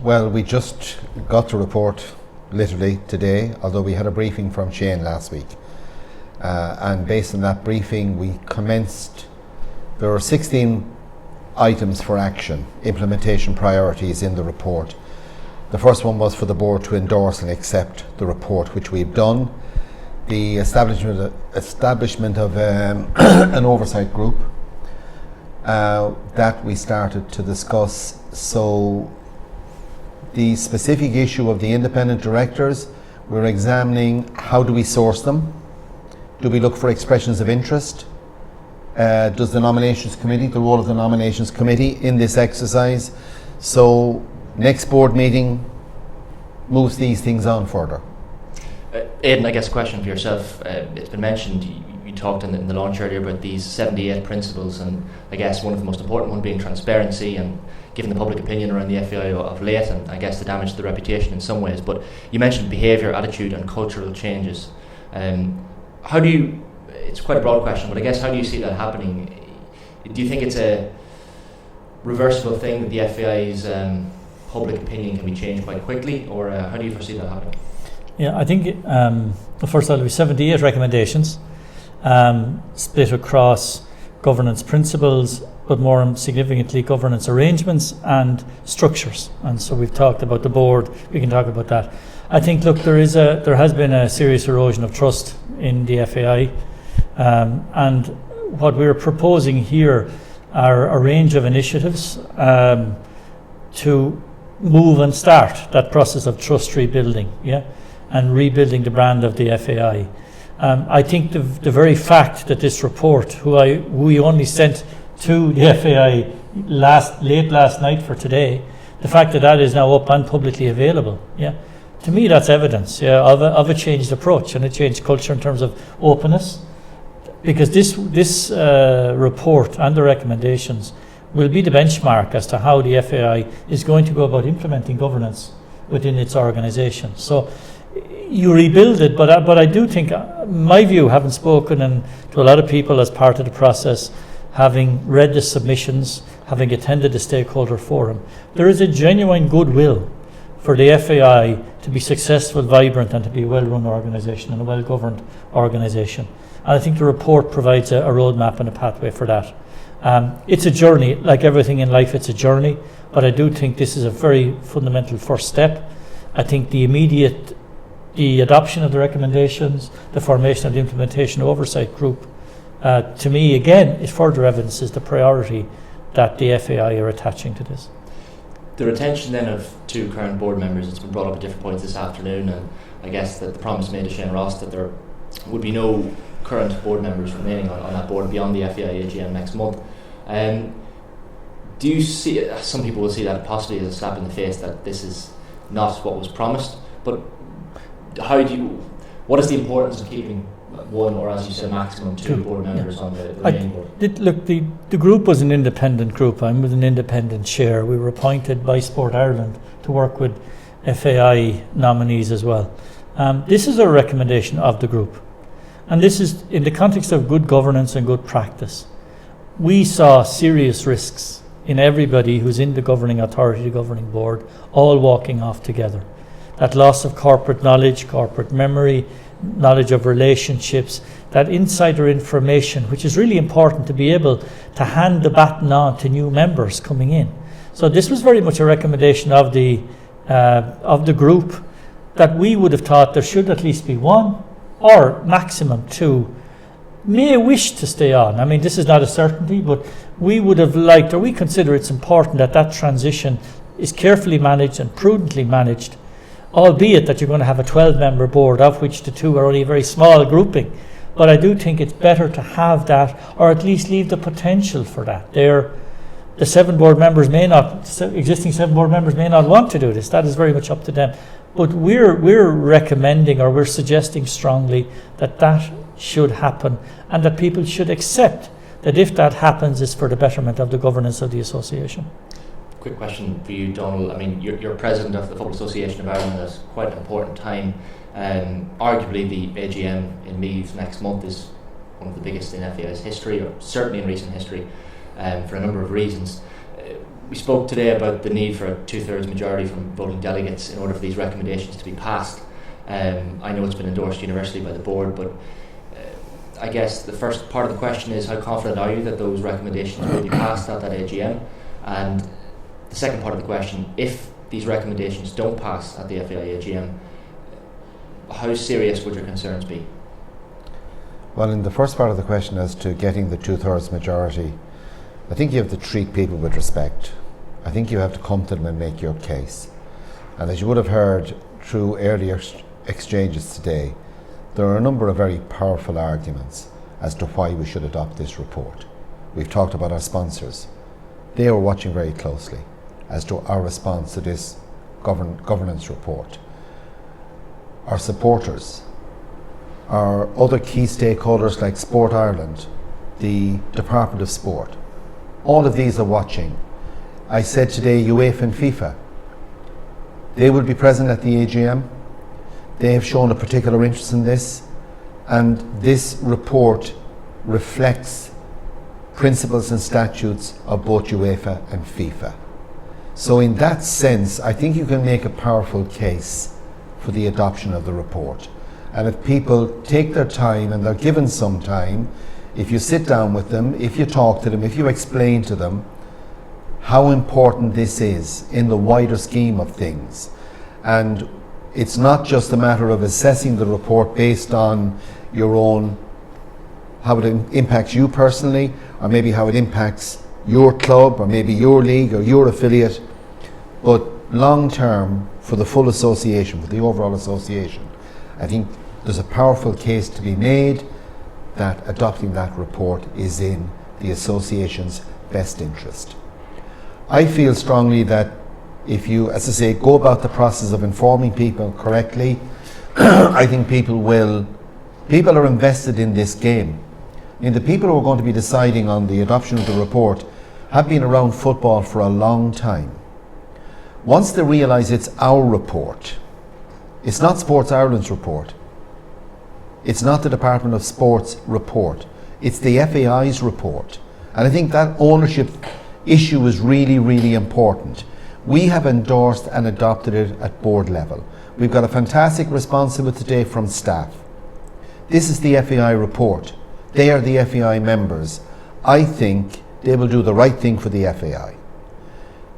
Well, we just got the report literally today, although we had a briefing from Shane last week. And based on that briefing, we commenced, there were 16 items for action, implementation priorities in the report. The first one was for the board to endorse and accept the report, which we've done. The establishment of an oversight group that we started to discuss. So the specific issue of the independent directors, we're examining how do we source them? Do we look for expressions of interest? Does the nominations committee, the role of the nominations committee in this exercise? So next board meeting moves these things on further. Aidan, I guess a question for yourself. It's been mentioned, you talked in the launch earlier about these 78 principles, and I guess one of the most important one being transparency and giving the public opinion around the FAI of late, and I guess the damage to the reputation in some ways. But you mentioned behaviour, attitude and cultural changes. How do you, it's quite a broad question, but I guess how do you see that happening? Do you think it's a reversible thing that the FAI's public opinion can be changed quite quickly, or how do you foresee that happening? Yeah, I think first of all, there will be 78 recommendations split across governance principles, but more significantly governance arrangements and structures. And so we've talked about the board, we can talk about that. I think, look, there has been a serious erosion of trust in the FAI, and what we're proposing here are a range of initiatives to move and start that process of trust rebuilding, and rebuilding the brand of the FAI. I think the very fact that this report, we only sent to the FAI late last night for today, the fact that is now up and publicly available, to me that's evidence of a changed approach and a changed culture in terms of openness, because this report and the recommendations will be the benchmark as to how the FAI is going to go about implementing governance within its organisation. So you rebuild it, but I do think, my view, having spoken to a lot of people as part of the process, having read the submissions, having attended the stakeholder forum, there is a genuine goodwill for the FAI to be successful, vibrant and to be a well-run organisation and a well-governed organisation. And I think the report provides a roadmap and a pathway for that. It's a journey, like everything in life, it's a journey, but I do think this is a very fundamental first step. I think the adoption of the recommendations, the formation of the implementation oversight group, to me, again, it further evidences the priority that the FAI are attaching to this. The retention then of two current board members, it's been brought up at different points this afternoon, and I guess that the promise made to Shane Ross that there would be no current board members remaining on that board beyond the FAI AGM next month. Do you see, some people will see that possibly as a slap in the face that this is not what was promised, but what is the importance of keeping one, or as you said, maximum two board members on the main board? Look, the group was an independent group. I'm with an independent chair. We were appointed by Sport Ireland to work with FAI nominees as well. This is a recommendation of the group, and this is in the context of good governance and good practice. We saw serious risks in everybody who's in the governing authority, the governing board, all walking off together. That loss of corporate knowledge, corporate memory, knowledge of relationships, that insider information, which is really important to be able to hand the baton on to new members coming in. So this was very much a recommendation of the group, that we would have thought there should at least be one or maximum two may wish to stay on. I mean, this is not a certainty, but we would have liked, or we consider it's important that transition is carefully managed and prudently managed, albeit that you're going to have a 12-member board, of which the two are only a very small grouping. But I do think it's better to have that, or at least leave the potential for that. The existing 7 board members may not want to do this. That is very much up to them. But we're recommending, or we're suggesting strongly, that should happen, and that people should accept that if that happens, it's for the betterment of the governance of the association. Quick question for you, Donal. I mean, you're president of the Football Association of Ireland at quite an important time. Arguably, the AGM in Meath next month is one of the biggest in FAI's history, or certainly in recent history, for a number of reasons. we spoke today about the need for a 2/3 majority from voting delegates in order for these recommendations to be passed. I know it's been endorsed universally by the board, but I guess the first part of the question is, how confident are you that those recommendations will be passed at that AGM? And the second part of the question, if these recommendations don't pass at the FAI AGM, how serious would your concerns be? Well, in the first part of the question as to getting the 2/3 majority, I think you have to treat people with respect. I think you have to come to them and make your case. And as you would have heard through earlier exchanges today, there are a number of very powerful arguments as to why we should adopt this report. We've talked about our sponsors. They are watching very closely as to our response to this governance report. Our supporters, our other key stakeholders like Sport Ireland, the Department of Sport, all of these are watching. I said today UEFA and FIFA, they will be present at the AGM. They have shown a particular interest in this, and this report reflects principles and statutes of both UEFA and FIFA. So in that sense, I think you can make a powerful case for the adoption of the report. And if people take their time, and they're given some time, if you sit down with them, if you talk to them, if you explain to them how important this is in the wider scheme of things, and it's not just a matter of assessing the report based on your own, how it impacts you personally, or maybe how it impacts your club, or maybe your league, or your affiliate, but long term for the full association, for the overall association. I think there's a powerful case to be made that adopting that report is in the association's best interest. I feel strongly that if you, as I say, go about the process of informing people correctly, I think people are invested in this game. I mean, the people who are going to be deciding on the adoption of the report have been around football for a long time. Once they realise it's our report, it's not Sports Ireland's report, it's not the Department of Sport's report, it's the FAI's report. And I think that ownership issue is really, really important. We have endorsed and adopted it at board level. We've got a fantastic response to it today from staff. This is the FAI report. They are the FAI members. I think they will do the right thing for the FAI.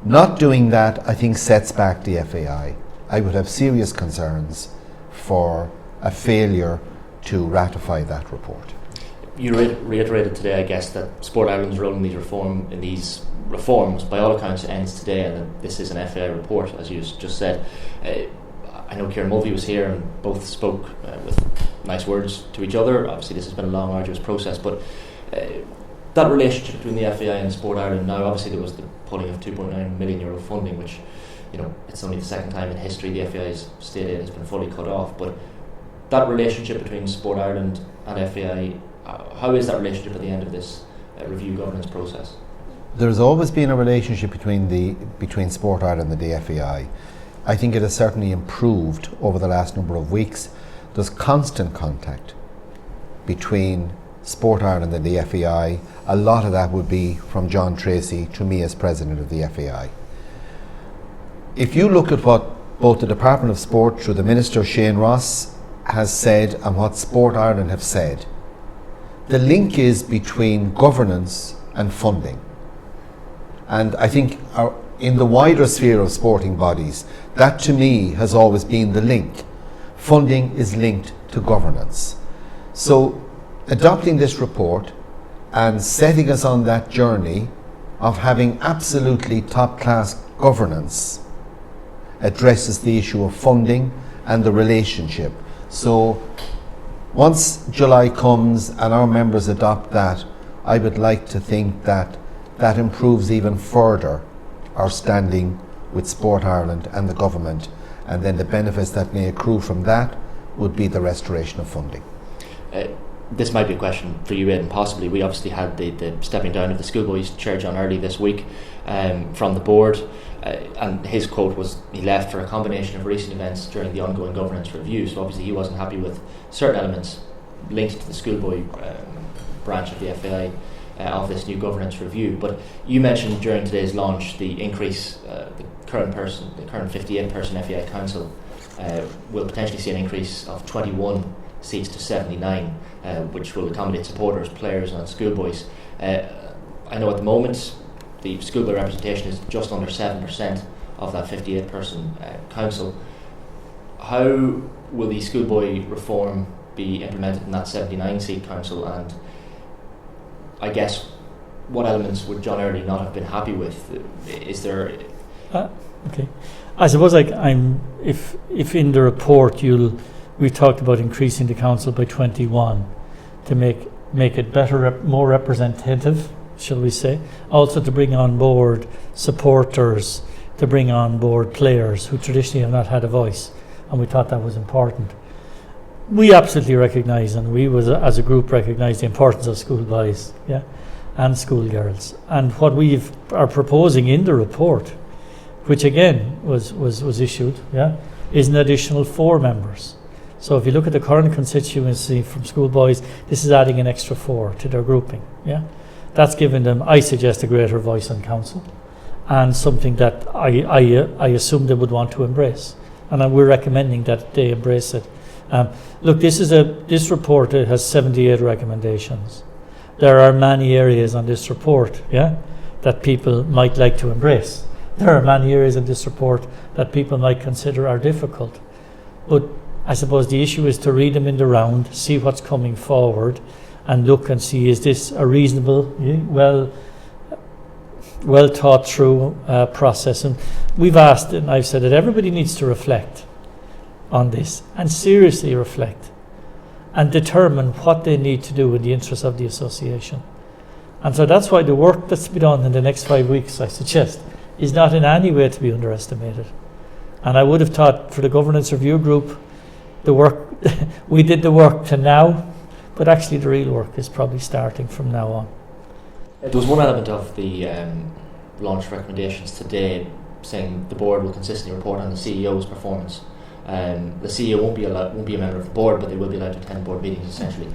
Not doing that, I think, sets back the FAI. I would have serious concerns for a failure to ratify that report. You reiterated today, I guess, that Sport Ireland's role in these reforms, by all accounts, ends today, and that this is an FAI report, as you just said. I know Kieran Mulvey was here, and both spoke with nice words to each other. Obviously, this has been a long, arduous process, but that relationship between the FAI and Sport Ireland now, obviously there was the pulling of €2.9 million funding, which, you know, it's only the second time in history the FAI's state aid has been fully cut off. But that relationship between Sport Ireland and FAI, how is that relationship at the end of this review governance process? There's always been a relationship between Sport Ireland and the FAI. I think it has certainly improved over the last number of weeks. There's constant contact between Sport Ireland and the FAI. A lot of that would be from John Tracy to me as president of the FAI. If you look at what both the Department of Sport through the Minister Shane Ross has said and what Sport Ireland have said, the link is between governance and funding. And I think in the wider sphere of sporting bodies, that to me has always been the link. Funding is linked to governance. So adopting this report and setting us on that journey of having absolutely top-class governance addresses the issue of funding and the relationship. So once July comes and our members adopt that, I would like to think that that improves even further our standing with Sport Ireland and the government, and then the benefits that may accrue from that would be the restoration of funding. This might be a question for you, Aidan, possibly. We obviously had the stepping down of the Schoolboys Chair John Earley this week from the board, and his quote was he left for a combination of recent events during the ongoing governance review. So obviously he wasn't happy with certain elements linked to the schoolboy branch of the FAI. of this new governance review. But you mentioned during today's launch the increase, the current 58-person FAI Council will potentially see an increase of 21 seats to 79, which will accommodate supporters, players and schoolboys. I know at the moment the schoolboy representation is just under 7% of that 58-person council. How will the schoolboy reform be implemented in that 79-seat council, and I guess what elements would John Earley not have been happy with? Is there... Okay. I suppose if in the report we talked about increasing the council by 21 to make it better, more representative, shall we say, also to bring on board supporters, to bring on board players who traditionally have not had a voice, and we thought that was important. We absolutely recognise, and we as a group recognise the importance of schoolboys, and schoolgirls. And what we are proposing in the report, which again was issued, is an additional 4 members. So if you look at the current constituency from schoolboys, this is adding an extra 4 to their grouping. That's giving them, I suggest, a greater voice on council, and something that I assume they would want to embrace. And we're recommending that they embrace it. Look, this report has 78 recommendations. There are many areas on this report, that people might like to embrace. There are many areas in this report that people might consider are difficult. But I suppose the issue is to read them in the round, see what's coming forward, and look and see, is this a reasonable, well thought through process. And we've asked, and I've said that everybody needs to reflect on this, and seriously reflect, and determine what they need to do in the interest of the association. And so that's why the work that's to be done in the next 5 weeks, I suggest, is not in any way to be underestimated. And I would have thought for the governance review group, the work we did the work to now, but actually the real work is probably starting from now on. There was one element of the launch recommendations today saying the board will consistently report on the CEO's performance. The CEO won't be a member of the board, but they will be allowed to attend board meetings essentially.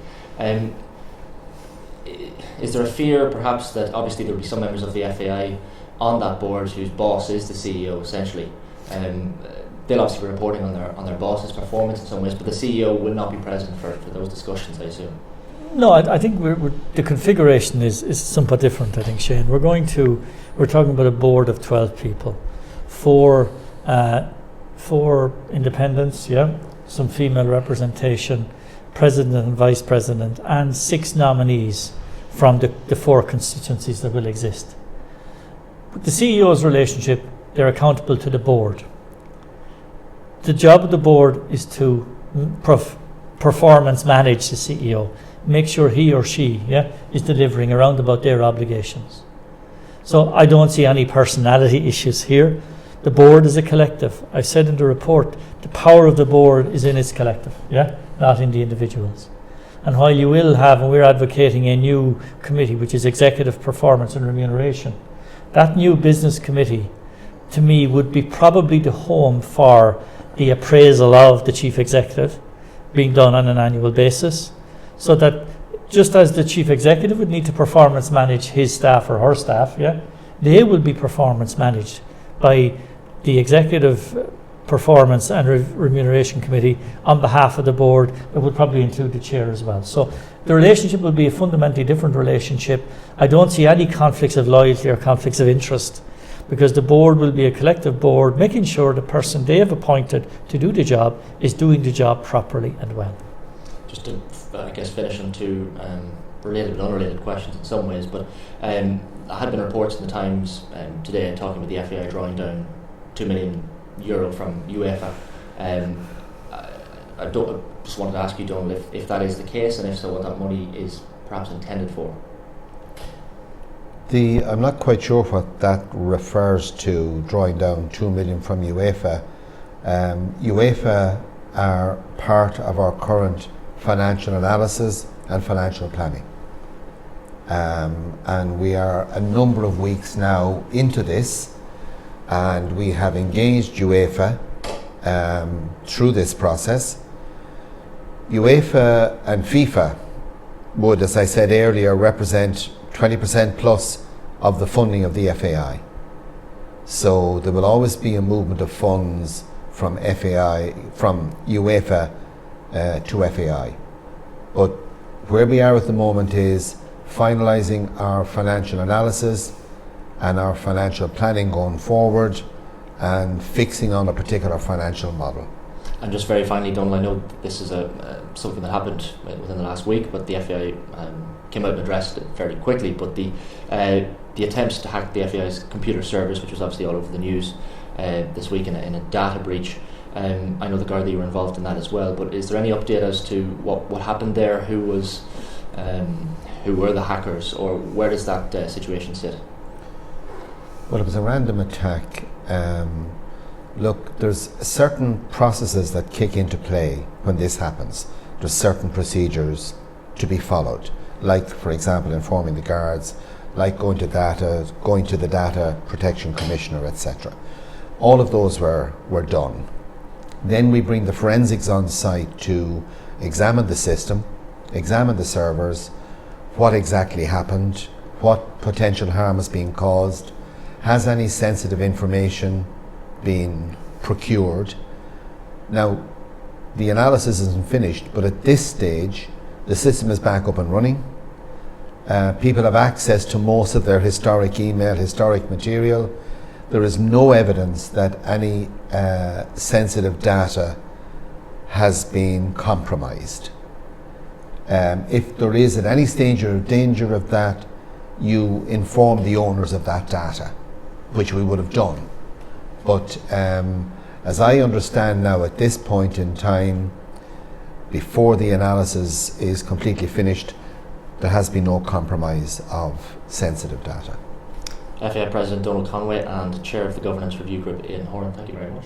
Is there a fear perhaps that obviously there will be some members of the FAI on that board whose boss is the CEO essentially? They'll obviously be reporting on their boss's performance in some ways, but the CEO will not be present for those discussions, I assume. No, I think the configuration is somewhat different, I think, Shane. We're talking about a board of 12 people, 4 independents, some female representation, president and vice president, and 6 nominees from the 4 constituencies that will exist. With the CEO's relationship, they're accountable to the board. The job of the board is to performance manage the CEO, make sure he or she is delivering around about their obligations. So I don't see any personality issues here. The board is a collective. I said in the report, the power of the board is in its collective, not in the individuals. And while you will have, and we're advocating a new committee, which is executive performance and remuneration, that new business committee, to me, would be probably the home for the appraisal of the chief executive being done on an annual basis, so that just as the chief executive would need to performance manage his staff or her staff, they will be performance managed by the executive performance and remuneration committee on behalf of the board. That would probably include the chair as well. So the relationship will be a fundamentally different relationship. I don't see any conflicts of loyalty or conflicts of interest, because the board will be a collective board, making sure the person they have appointed to do the job is doing the job properly and well. Just to, I guess, finish on 2 related but unrelated questions in some ways, but there had been reports in the Times today talking about the FAI drawing down €2 million from UEFA. I just wanted to ask you, Donal, if that is the case, and if so, what that money is perhaps intended for. I'm not quite sure what that refers to, drawing down 2 million from UEFA. UEFA are part of our current financial analysis and financial planning. And we are a number of weeks now into this, and we have engaged UEFA through this process. UEFA and FIFA would, as I said earlier, represent 20% plus of the funding of the FAI. So there will always be a movement of funds from FAI, from UEFA to FAI. But where we are at the moment is finalising our financial analysis and our financial planning going forward and fixing on a particular financial model. And just very finally, Donal, I know this is something that happened within the last week, but the FAI came out and addressed it very quickly. But the attempts to hack the FAI's computer servers, which was obviously all over the news this week in a data breach, I know the Gardaí were involved in that as well. But is there any update as to what happened there? Who were the hackers, or where does that situation sit? Well, it was a random attack. Look, there's certain processes that kick into play when this happens. There's certain procedures to be followed, like, for example, informing the guards, like going to the Data Protection Commissioner, etc. All of those were done. Then we bring the forensics on site to examine the system, examine the servers, what exactly happened, what potential harm is being caused, has any sensitive information been procured. Now, the analysis isn't finished, but at this stage, the system is back up and running. People have access to most of their historic email, historic material. There is no evidence that any sensitive data has been compromised. If there is at any stage or danger of that, you inform the owners of that data, which we would have done. But as I understand now, at this point in time, before the analysis is completely finished, there has been no compromise of sensitive data. FAI President Donal Conway and Chair of the Governance Review Group, Aidan Horan, thank you very much.